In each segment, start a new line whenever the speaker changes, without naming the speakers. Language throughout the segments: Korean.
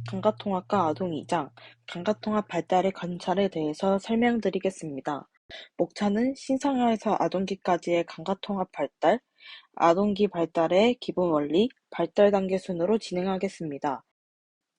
감가통합과 아동이장, 감가통합 발달의 관찰에 대해서 설명드리겠습니다. 목차는 신생아에서 아동기까지의 감가통합 발달, 아동기 발달의 기본 원리, 발달 단계 순으로 진행하겠습니다.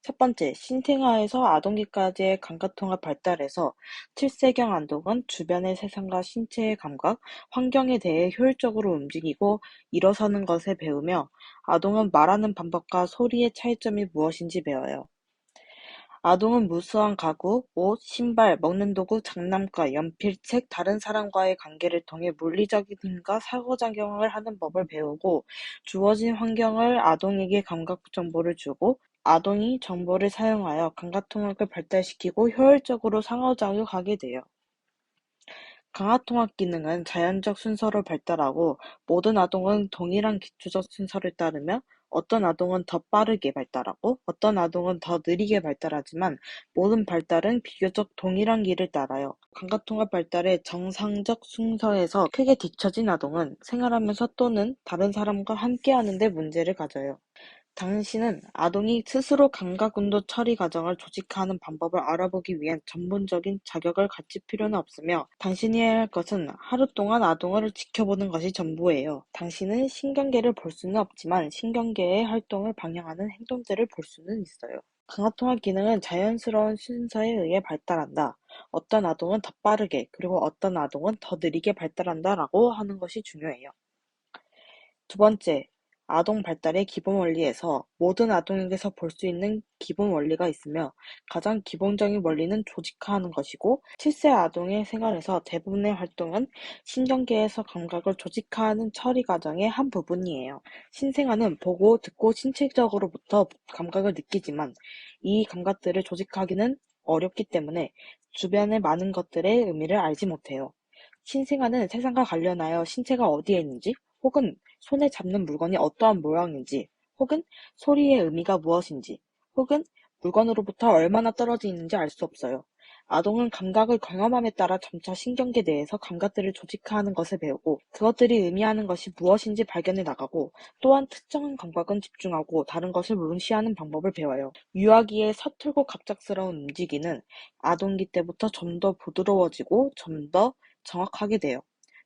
첫 번째, 신생아에서 아동기까지의 감가통합 발달에서 7세경 아동은 주변의 세상과 신체의 감각, 환경에 대해 효율적으로 움직이고 일어서는 것을 배우며 아동은 말하는 방법과 소리의 차이점이 무엇인지 배워요. 아동은 무수한 가구, 옷, 신발, 먹는 도구, 장난감, 연필, 책, 다른 사람과의 관계를 통해 물리적인 힘과 상호작용을 하는 법을 배우고 주어진 환경을 아동에게 감각 정보를 주고 아동이 정보를 사용하여 감각통합을 발달시키고 효율적으로 상호작용하게 돼요. 강화통합 기능은 자연적 순서로 발달하고 모든 아동은 동일한 기초적 순서를 따르며 어떤 아동은 더 빠르게 발달하고 어떤 아동은 더 느리게 발달하지만 모든 발달은 비교적 동일한 길을 따라요. 감각통합 발달의 정상적 순서에서 크게 뒤처진 아동은 생활하면서 또는 다른 사람과 함께하는 데 문제를 가져요. 당신은 아동이 스스로 감각운동 처리 과정을 조직화하는 방법을 알아보기 위한 전문적인 자격을 갖출 필요는 없으며 당신이 해야 할 것은 하루 동안 아동을 지켜보는 것이 전부예요. 당신은 신경계를 볼 수는 없지만 신경계의 활동을 방해하는 행동들을 볼 수는 있어요. 강화통합 기능은 자연스러운 순서에 의해 발달한다. 어떤 아동은 더 빠르게 그리고 어떤 아동은 더 느리게 발달한다 라고 하는 것이 중요해요. 두 번째, 아동 발달의 기본 원리에서 모든 아동에게서 볼 수 있는 기본 원리가 있으며 가장 기본적인 원리는 조직화하는 것이고 7세 아동의 생활에서 대부분의 활동은 신경계에서 감각을 조직화하는 처리 과정의 한 부분이에요. 신생아는 보고, 듣고 신체적으로부터 감각을 느끼지만 이 감각들을 조직하기는 어렵기 때문에 주변의 많은 것들의 의미를 알지 못해요. 신생아는 세상과 관련하여 신체가 어디에 있는지 혹은 손에 잡는 물건이 어떠한 모양인지, 혹은 소리의 의미가 무엇인지, 혹은 물건으로부터 얼마나 떨어져 있는지 알 수 없어요. 아동은 감각을 경험함에 따라 점차 신경계 내에서 감각들을 조직화하는 것을 배우고 그것들이 의미하는 것이 무엇인지 발견해 나가고 또한 특정한 감각은 집중하고 다른 것을 무시하는 방법을 배워요. 유아기의 서툴고 갑작스러운 움직이는 아동기 때부터 좀 더 부드러워지고 좀 더 정확하게 돼요.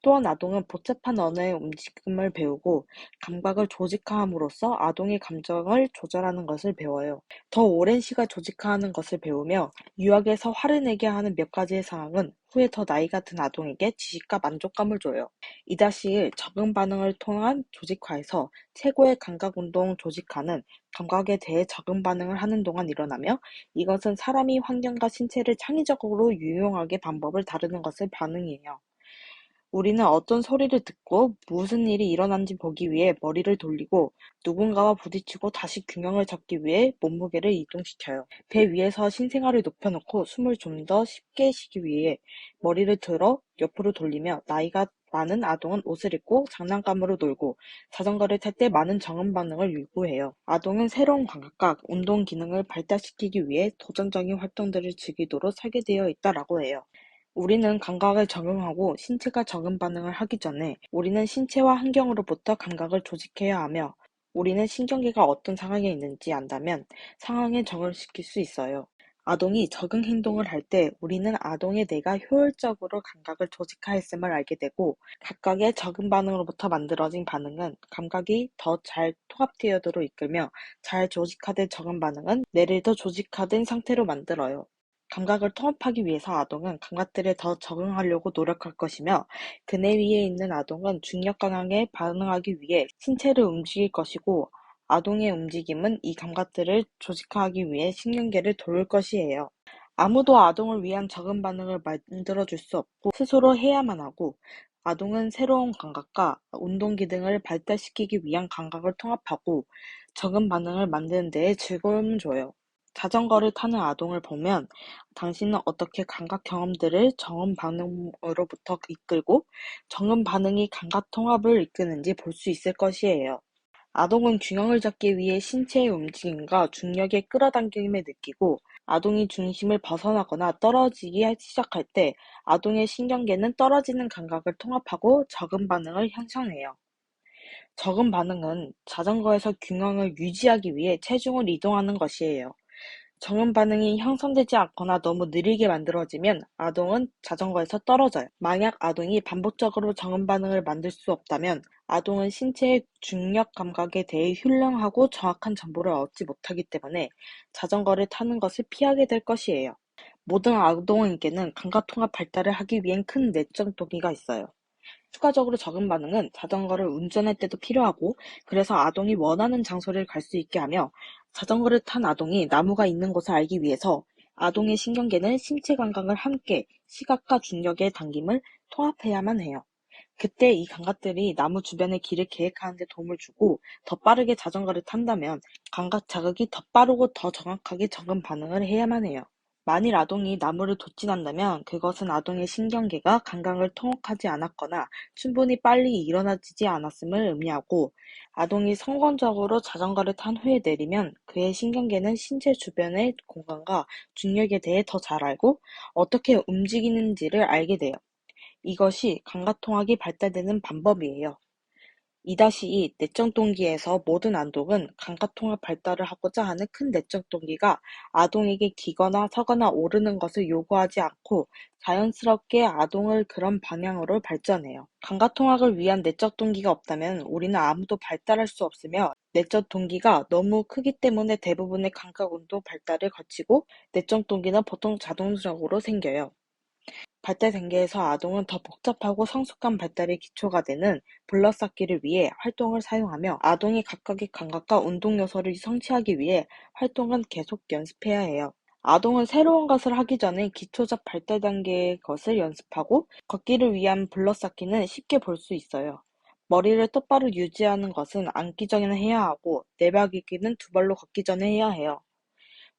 또한 아동은 복잡한 언어의 움직임을 배우고 감각을 조직화함으로써 아동의 감정을 조절하는 것을 배워요. 더 오랜 시간 조직화하는 것을 배우며 유학에서 화를 내게 하는 몇 가지의 상황은 후에 더 나이가 든 아동에게 지식과 만족감을 줘요. 이다시 적응 반응을 통한 조직화에서 최고의 감각 운동 조직화는 감각에 대해 적응 반응을 하는 동안 일어나며 이것은 사람이 환경과 신체를 창의적으로 유용하게 방법을 다루는 것을 반응이에요. 우리는 어떤 소리를 듣고 무슨 일이 일어난지 보기 위해 머리를 돌리고 누군가와 부딪히고 다시 균형을 잡기 위해 몸무게를 이동시켜요. 배 위에서 신생아를 높여놓고 숨을 좀 더 쉽게 쉬기 위해 머리를 들어 옆으로 돌리며 나이가 많은 아동은 옷을 입고 장난감으로 놀고 자전거를 탈 때 많은 정음 반응을 요구해요. 아동은 새로운 감각과 운동 기능을 발달시키기 위해 도전적인 활동들을 즐기도록 설계되어 있다라고 해요. 우리는 감각에 적응하고 신체가 적응 반응을 하기 전에 우리는 신체와 환경으로부터 감각을 조직해야 하며 우리는 신경계가 어떤 상황에 있는지 안다면 상황에 적응시킬 수 있어요. 아동이 적응 행동을 할 때 우리는 아동의 뇌가 효율적으로 감각을 조직화했음을 알게 되고 각각의 적응 반응으로부터 만들어진 반응은 감각이 더 잘 통합되도록 이끌며 잘 조직화된 적응 반응은 뇌를 더 조직화된 상태로 만들어요. 감각을 통합하기 위해서 아동은 감각들에 더 적응하려고 노력할 것이며 그네 위에 있는 아동은 중력 강향에 반응하기 위해 신체를 움직일 것이고 아동의 움직임은 이 감각들을 조직화하기 위해 신경계를 돌릴 것이에요. 아무도 아동을 위한 적응 반응을 만들어줄 수 없고 스스로 해야만 하고 아동은 새로운 감각과 운동 기능을 발달시키기 위한 감각을 통합하고 적응 반응을 만드는 데에 즐거움을 줘요. 자전거를 타는 아동을 보면 당신은 어떻게 감각 경험들을 정음 반응으로부터 이끌고 정음 반응이 감각 통합을 이끄는지 볼 수 있을 것이에요. 아동은 균형을 잡기 위해 신체의 움직임과 중력의 끌어당김을 느끼고 아동이 중심을 벗어나거나 떨어지기 시작할 때 아동의 신경계는 떨어지는 감각을 통합하고 적응 반응을 형성해요. 적응 반응은 자전거에서 균형을 유지하기 위해 체중을 이동하는 것이에요. 정음 반응이 형성되지 않거나 너무 느리게 만들어지면 아동은 자전거에서 떨어져요. 만약 아동이 반복적으로 정음 반응을 만들 수 없다면 아동은 신체의 중력 감각에 대해 훌륭하고 정확한 정보를 얻지 못하기 때문에 자전거를 타는 것을 피하게 될 것이에요. 모든 아동에게는 감각통합 발달을 하기 위한 큰 내적 동기가 있어요. 추가적으로 적응 반응은 자전거를 운전할 때도 필요하고, 그래서 아동이 원하는 장소를 갈 수 있게 하며, 자전거를 탄 아동이 나무가 있는 곳을 알기 위해서 아동의 신경계는 신체 감각을 함께 시각과 중력의 당김을 통합해야만 해요. 그때 이 감각들이 나무 주변의 길을 계획하는 데 도움을 주고, 더 빠르게 자전거를 탄다면 감각 자극이 더 빠르고 더 정확하게 적응 반응을 해야만 해요. 만일 아동이 나무를 도친한다면 그것은 아동의 신경계가 감각을 통역하지 않았거나 충분히 빨리 일어나지지 않았음을 의미하고, 아동이 성공적으로 자전거를 탄 후에 내리면 그의 신경계는 신체 주변의 공간과 중력에 대해 더 잘 알고 어떻게 움직이는지를 알게 돼요. 이것이 감각통학이 발달되는 방법이에요. 2-2 내적 동기에서 모든 아동은 감각통합 발달을 하고자 하는 큰 내적 동기가 아동에게 기거나 서거나 오르는 것을 요구하지 않고 자연스럽게 아동을 그런 방향으로 발전해요. 감각통학을 위한 내적 동기가 없다면 우리는 아무도 발달할 수 없으며, 내적 동기가 너무 크기 때문에 대부분의 감각운동 발달을 거치고 내적 동기는 보통 자동적으로 생겨요. 발달 단계에서 아동은 더 복잡하고 성숙한 발달의 기초가 되는 블러쌓기를 위해 활동을 사용하며, 아동이 각각의 감각과 운동 요소를 성취하기 위해 활동은 계속 연습해야 해요. 아동은 새로운 것을 하기 전에 기초적 발달 단계의 것을 연습하고, 걷기를 위한 블러쌓기는 쉽게 볼 수 있어요. 머리를 똑바로 유지하는 것은 앉기 전에 해야 하고, 내벽이기는 두 발로 걷기 전에 해야 해요.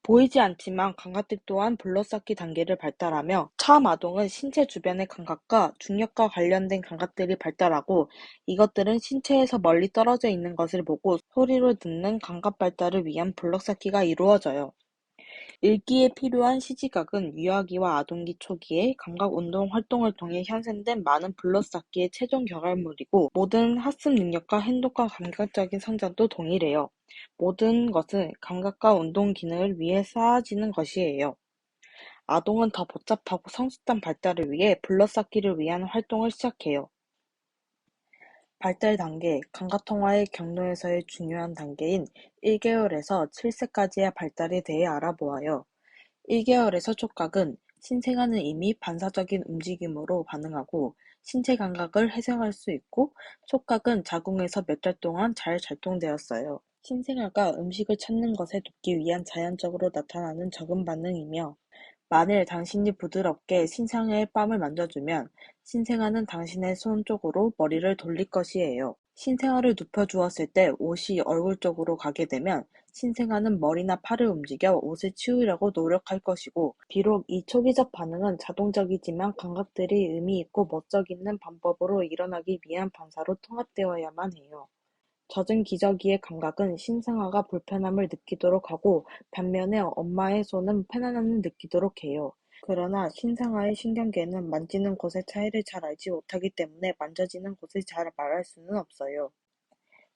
보이지 않지만 감각들 또한 불러쌓기 단계를 발달하며, 처음 아동은 신체 주변의 감각과 중력과 관련된 감각들이 발달하고, 이것들은 신체에서 멀리 떨어져 있는 것을 보고 소리로 듣는 감각 발달을 위한 불러쌓기가 이루어져요. 읽기에 필요한 시지각은 유아기와 아동기 초기에 감각 운동 활동을 통해 형성된 많은 블러쌓기의 최종 결과물이고, 모든 학습 능력과 행동과 감각적인 성장도 동일해요. 모든 것은 감각과 운동 기능을 위해 쌓아지는 것이에요. 아동은 더 복잡하고 성숙한 발달을 위해 블러쌓기를 위한 활동을 시작해요. 발달 단계, 감각통화의 경로에서의 중요한 단계인 1개월에서 7세까지의 발달에 대해 알아보아요. 1개월에서 촉각은 신생아는 이미 반사적인 움직임으로 반응하고 신체 감각을 회상할 수 있고, 촉각은 자궁에서 몇 달 동안 잘 작동되었어요. 신생아가 음식을 찾는 것에 돕기 위한 자연적으로 나타나는 적응 반응이며, 만일 당신이 부드럽게 신생아의 뺨을 만져주면 신생아는 당신의 손 쪽으로 머리를 돌릴 것이에요. 신생아를 눕혀주었을 때 옷이 얼굴 쪽으로 가게 되면 신생아는 머리나 팔을 움직여 옷을 치우려고 노력할 것이고, 비록 이 초기적 반응은 자동적이지만 감각들이 의미 있고 멋적 있는 방법으로 일어나기 위한 반사로 통합되어야만 해요. 젖은 기저귀의 감각은 신생아가 불편함을 느끼도록 하고, 반면에 엄마의 손은 편안함을 느끼도록 해요. 그러나 신생아의 신경계는 만지는 곳의 차이를 잘 알지 못하기 때문에 만져지는 곳을 잘 말할 수는 없어요.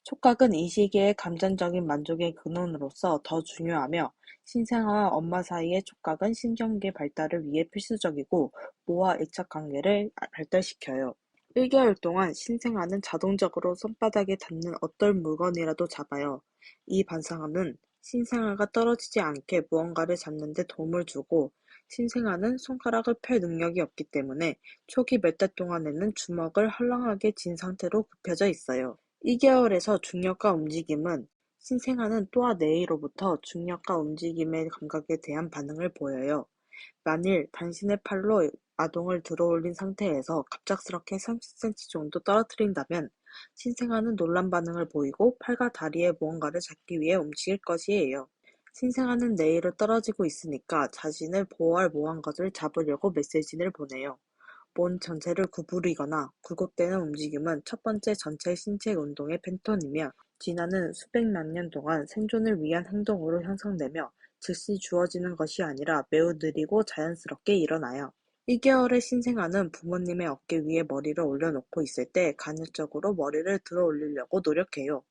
촉각은 이 시기의 감정적인 만족의 근원으로서 더 중요하며, 신생아와 엄마 사이의 촉각은 신경계 발달을 위해 필수적이고 모와 애착 관계를 발달시켜요. 1개월 동안 신생아는 자동적으로 손바닥에 닿는 어떤 물건이라도 잡아요. 이 반사는 신생아가 떨어지지 않게 무언가를 잡는 데 도움을 주고, 신생아는 손가락을 펼 능력이 없기 때문에 초기 몇 달 동안에는 주먹을 헐렁하게 쥔 상태로 굽혀져 있어요. 2개월에서 중력과 움직임은, 신생아는 또한 내의로부터 중력과 움직임의 감각에 대한 반응을 보여요. 만일 당신의 팔로 아동을 들어올린 상태에서 갑작스럽게 30cm 정도 떨어뜨린다면 신생아는 놀란 반응을 보이고 팔과 다리에 무언가를 잡기 위해 움직일 것이에요. 신생아는 내일로 떨어지고 있으니까 자신을 보호할 뭐한 것을 잡으려고 메시지를 보내요. 몸 전체를 구부리거나 굴곡되는 움직임은 첫 번째 전체 신체 운동의 패턴이며, 지나는 수백만 년 동안 생존을 위한 행동으로 형성되며 즉시 주어지는 것이 아니라 매우 느리고 자연스럽게 일어나요. 1개월의 신생아는 부모님의 어깨 위에 머리를 올려놓고 있을 때 간헐적으로 머리를 들어 올리려고 노력해요.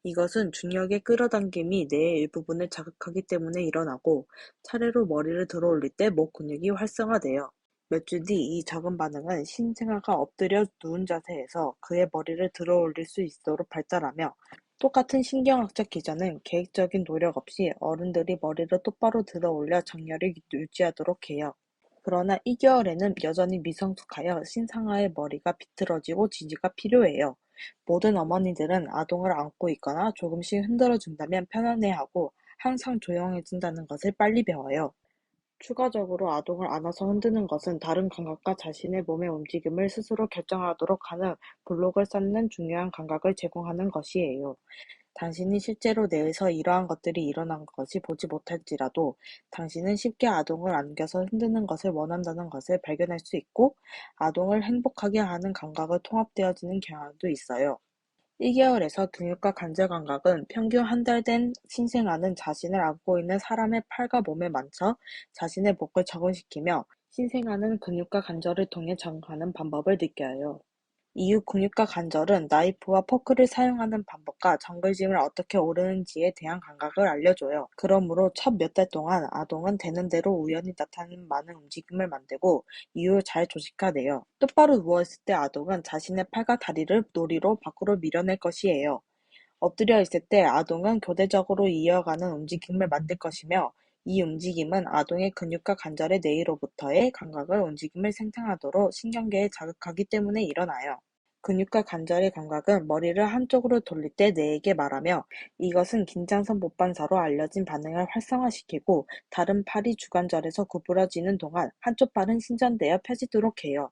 이것은 중력의 끌어당김이 뇌의 일부분을 자극하기 때문에 일어나고 차례로 머리를 들어 올릴 때 목 근육이 활성화돼요. 몇 주 뒤 이 적은 반응은 신생아가 엎드려 누운 자세에서 그의 머리를 들어 올릴 수 있도록 발달하며 똑같은 신경학적 기전은 계획적인 노력 없이 어른들이 머리를 똑바로 들어 올려 정렬을 유지하도록 해요. 그러나 2개월에는 여전히 미성숙하여 신생아의 머리가 비틀어지고 지지가 필요해요. 모든 어머니들은 아동을 안고 있거나 조금씩 흔들어준다면 편안해하고 항상 조용해진다는 것을 빨리 배워요. 추가적으로 아동을 안아서 흔드는 것은 다른 감각과 자신의 몸의 움직임을 스스로 결정하도록 하는 블록을 쌓는 중요한 감각을 제공하는 것이에요. 당신이 실제로 뇌에서 이러한 것들이 일어난 것이 보지 못할지라도 당신은 쉽게 아동을 안겨서 흔드는 것을 원한다는 것을 발견할 수 있고 아동을 행복하게 하는 감각을 통합되어지는 경향도 있어요. 1개월에서 근육과 관절 감각은 평균 한 달 된 신생아는 자신을 안고 있는 사람의 팔과 몸에 만져 자신의 목을 적응시키며 신생아는 근육과 관절을 통해 적응하는 방법을 느껴요. 이후 근육과 관절은 나이프와 포크를 사용하는 방법과 정글짐을 어떻게 오르는지에 대한 감각을 알려줘요. 그러므로 첫 몇 달 동안 아동은 되는 대로 우연히 나타나는 많은 움직임을 만들고 이후 잘 조직화돼요. 똑바로 누워있을 때 아동은 자신의 팔과 다리를 놀이로 밖으로 밀어낼 것이에요. 엎드려 있을 때 아동은 교대적으로 이어가는 움직임을 만들 것이며 이 움직임은 아동의 근육과 관절의 내로부터의 감각을 움직임을 생성하도록 신경계에 자극하기 때문에 일어나요. 근육과 관절의 감각은 머리를 한쪽으로 돌릴 때 뇌에게 말하며 이것은 긴장성 못반사로 알려진 반응을 활성화시키고 다른 팔이 주관절에서 구부러지는 동안 한쪽 팔은 신전되어 펴지도록 해요.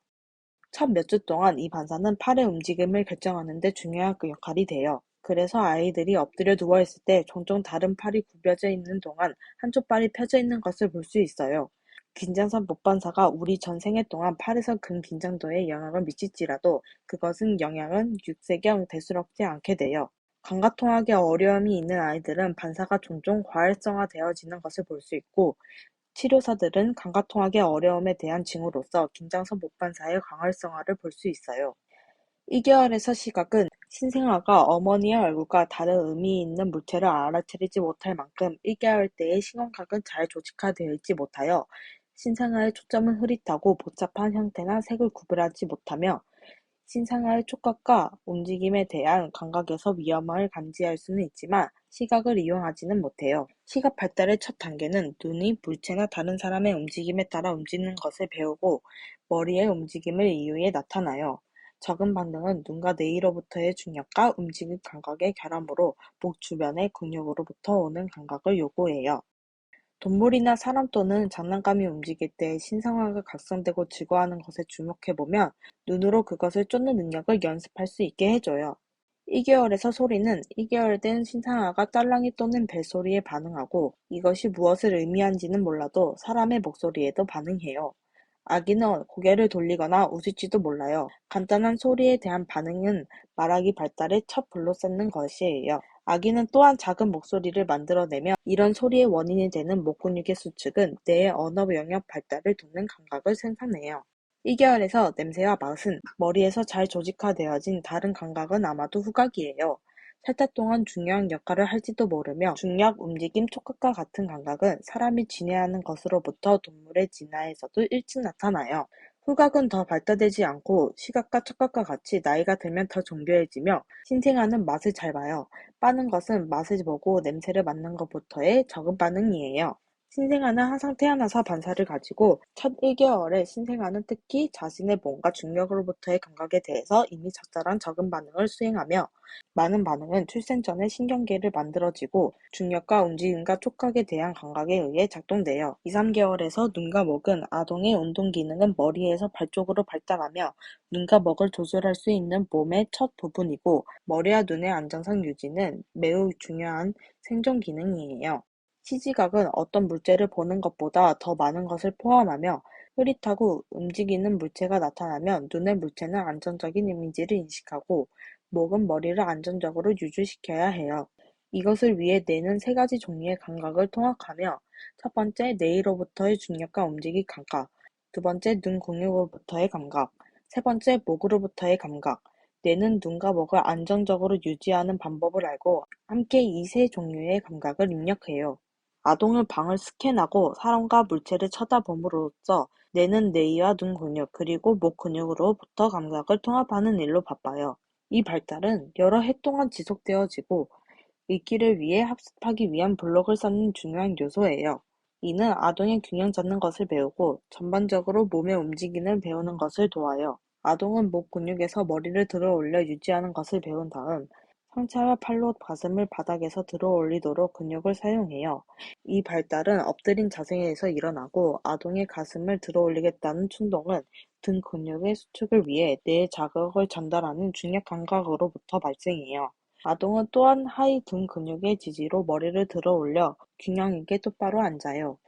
첫 몇 주 동안 이 반사는 팔의 움직임을 결정하는 데 중요한 역할이 돼요. 그래서 아이들이 엎드려 누워있을 때 종종 다른 팔이 굽혀져 있는 동안 한쪽 팔이 펴져 있는 것을 볼 수 있어요. 긴장성 못반사가 우리 전 생애 동안 팔에서 근긴장도에 영향을 미칠지라도 그것은 영향은 6세경 대수롭지 않게 돼요. 감각통학에 어려움이 있는 아이들은 반사가 종종 과활성화되어지는 것을 볼 수 있고 치료사들은 감각통학의 어려움에 대한 징후로서 긴장성 못반사의 광활성화를 볼 수 있어요. 1개월에서 시각은 신생아가 어머니의 얼굴과 다른 의미 있는 물체를 알아차리지 못할 만큼 1개월 때의 시각은 잘 조직화되어 있지 못하여 신생아의 초점은 흐릿하고 복잡한 형태나 색을 구별하지 못하며 신생아의 촉각과 움직임에 대한 감각에서 위험을 감지할 수는 있지만 시각을 이용하지는 못해요. 시각 발달의 첫 단계는 눈이 물체나 다른 사람의 움직임에 따라 움직이는 것을 배우고 머리의 움직임을 이유에 나타나요. 적응 반응은 눈과 뇌로부터의 중력과 움직임 감각의 결함으로 목 주변의 근육으로부터 오는 감각을 요구해요. 동물이나 사람 또는 장난감이 움직일 때 신상화가 각성되고 증가하는 것에 주목해보면 눈으로 그것을 쫓는 능력을 연습할 수 있게 해줘요. 1개월에서 소리는 2개월 된 신상아가 딸랑이 또는 벨소리에 반응하고 이것이 무엇을 의미한지는 몰라도 사람의 목소리에도 반응해요. 아기는 고개를 돌리거나 웃을지도 몰라요. 간단한 소리에 대한 반응은 말하기 발달의 첫 불로 쌓는 것이에요. 아기는 또한 작은 목소리를 만들어내며 이런 소리의 원인이 되는 목 근육의 수축은 뇌의 언어 영역 발달을 돕는 감각을 생산해요. 1개월에서 냄새와 맛은 머리에서 잘 조직화되어진 다른 감각은 아마도 후각이에요. 살 달 동안 중요한 역할을 할지도 모르며 중력, 움직임, 촉각과 같은 감각은 사람이 지내하는 것으로부터 동물의 진화에서도 일찍 나타나요. 후각은 더 발달되지 않고 시각과 촉각과 같이 나이가 들면 더 정교해지며 신생아는 맛을 잘 봐요. 빠는 것은 맛을 보고 냄새를 맡는 것부터의 적응 반응이에요. 신생아는 항상 태어나서 반사를 가지고 첫 1개월에 신생아는 특히 자신의 몸과 중력으로부터의 감각에 대해서 이미 적절한 적응 반응을 수행하며 많은 반응은 출생 전에 신경계를 만들어지고 중력과 움직임과 촉각에 대한 감각에 의해 작동돼요. 2, 3개월에서 눈과 목은 아동의 운동 기능은 머리에서 발 쪽으로 발달하며 눈과 목을 조절할 수 있는 몸의 첫 부분이고 머리와 눈의 안정성 유지는 매우 중요한 생존 기능이에요. 시지각은 어떤 물체를 보는 것보다 더 많은 것을 포함하며 흐릿하고 움직이는 물체가 나타나면 눈의 물체는 안정적인 이미지를 인식하고 목은 머리를 안정적으로 유지시켜야 해요. 이것을 위해 뇌는 3가지 종류의 감각을 통합하며 첫 번째 뇌로부터의 중력과 움직임 감각, 두 번째 눈 근육으로부터의 감각, 세 번째 목으로부터의 감각. 뇌는 눈과 목을 안정적으로 유지하는 방법을 알고 함께 이 세 종류의 감각을 입력해요. 아동은 방을 스캔하고 사람과 물체를 쳐다봄으로써 뇌는 뇌이와 눈 근육 그리고 목 근육으로부터 감각을 통합하는 일로 바빠요. 이 발달은 여러 해 동안 지속되어지고 읽기를 위해 학습하기 위한 블록을 쌓는 중요한 요소예요. 이는 아동의 균형 잡는 것을 배우고 전반적으로 몸의 움직임을 배우는 것을 도와요. 아동은 목 근육에서 머리를 들어 올려 유지하는 것을 배운 다음 상체와 팔로 가슴을 바닥에서 들어 올리도록 근육을 사용해요. 이 발달은 엎드린 자세에서 일어나고 아동의 가슴을 들어 올리겠다는 충동은 등 근육의 수축을 위해 뇌에 자극을 전달하는 중력 감각으로부터 발생해요. 아동은 또한 하의 등 근육의 지지로 머리를 들어 올려 균형 있게 똑바로 앉아요.